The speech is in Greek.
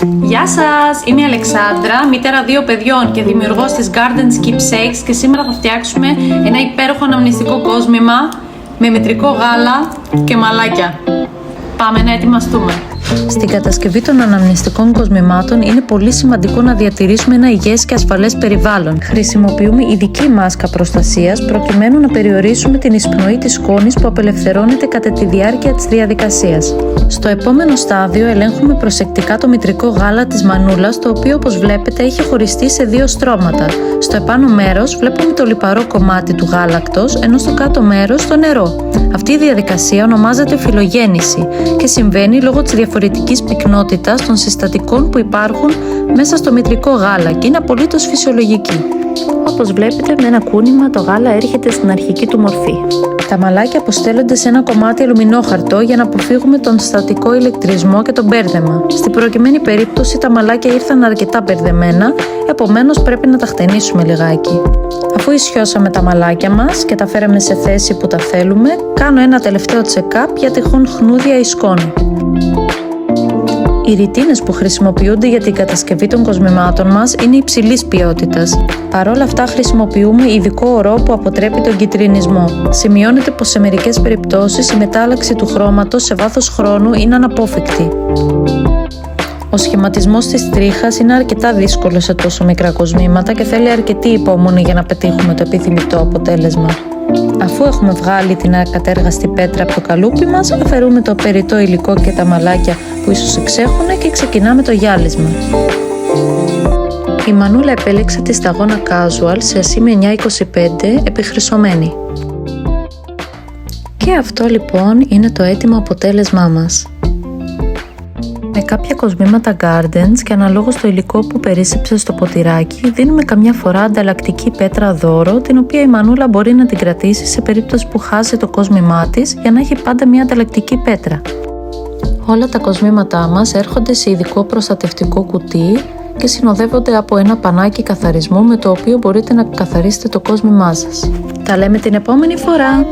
Γεια σας! Είμαι η Αλεξάνδρα, μητέρα 2 παιδιών και δημιουργός της Gardens Keepsakes και σήμερα θα φτιάξουμε ένα υπέροχο αναμνηστικό κόσμημα με μητρικό γάλα και μαλάκια. Πάμε να ετοιμαστούμε! Στην κατασκευή των αναμνηστικών κοσμημάτων είναι πολύ σημαντικό να διατηρήσουμε ένα υγιές και ασφαλές περιβάλλον. Χρησιμοποιούμε ειδική μάσκα προστασίας προκειμένου να περιορίσουμε την εισπνοή της σκόνης που απελευθερώνεται κατά τη διάρκεια της διαδικασίας. Στο επόμενο στάδιο ελέγχουμε προσεκτικά το μητρικό γάλα της μανούλας, το οποίο όπως βλέπετε έχει χωριστεί σε 2 στρώματα. Στο επάνω μέρος βλέπουμε το λιπαρό κομμάτι του γάλακτος, ενώ στο κάτω μέρος το νερό. Αυτή η διαδικασία ονομάζεται φυλογέννηση και συμβαίνει λόγω της διαφορετικής πυκνότητας των συστατικών που υπάρχουν μέσα στο μητρικό γάλα και είναι απολύτως φυσιολογική. Όπως βλέπετε, με ένα κούνημα το γάλα έρχεται στην αρχική του μορφή. Τα μαλάκια αποστέλλονται σε ένα κομμάτι αλουμινόχαρτο για να αποφύγουμε τον στατικό ηλεκτρισμό και το μπέρδεμα. Στην προκειμένη περίπτωση τα μαλάκια ήρθαν αρκετά μπερδεμένα, επομένως πρέπει να τα χτενίσουμε λιγάκι. Αφού ισιώσαμε τα μαλάκια μας και τα φέραμε σε θέση που τα θέλουμε, κάνω ένα τελευταίο check-up για τυχόν χνούδια ή σκόνη. Οι ρητίνες που χρησιμοποιούνται για την κατασκευή των κοσμημάτων μας είναι υψηλής ποιότητας. Παρ' όλα αυτά χρησιμοποιούμε ειδικό ορό που αποτρέπει τον κιτρινισμό. Σημειώνεται πως σε μερικές περιπτώσεις η μετάλλαξη του χρώματος σε βάθος χρόνου είναι αναπόφευκτη. Ο σχηματισμός της τρίχας είναι αρκετά δύσκολος σε τόσο μικρά κοσμήματα και θέλει αρκετή υπομονή για να πετύχουμε το επιθυμητό αποτέλεσμα. Αφού έχουμε βγάλει την ακατέργαστη πέτρα από το καλούπι μας, αφαιρούμε το περιττό υλικό και τα μαλάκια που ίσως εξέχουν και ξεκινάμε το γυάλισμα. Η Μανούλα επέλεξε τη σταγόνα Casual σε ασήμι 925 επιχρυσωμένη. Και αυτό λοιπόν είναι το έτοιμο αποτέλεσμά μας. Με κάποια κοσμήματα Gardens και αναλόγως το υλικό που περίσσεψε στο ποτηράκι, δίνουμε καμιά φορά ανταλλακτική πέτρα δώρο, την οποία η Μανούλα μπορεί να την κρατήσει σε περίπτωση που χάσει το κόσμημά της, για να έχει πάντα μια ανταλλακτική πέτρα. Όλα τα κοσμήματά μας έρχονται σε ειδικό προστατευτικό κουτί και συνοδεύονται από ένα πανάκι καθαρισμού με το οποίο μπορείτε να καθαρίσετε το κόσμημά σας. Τα λέμε την επόμενη φορά!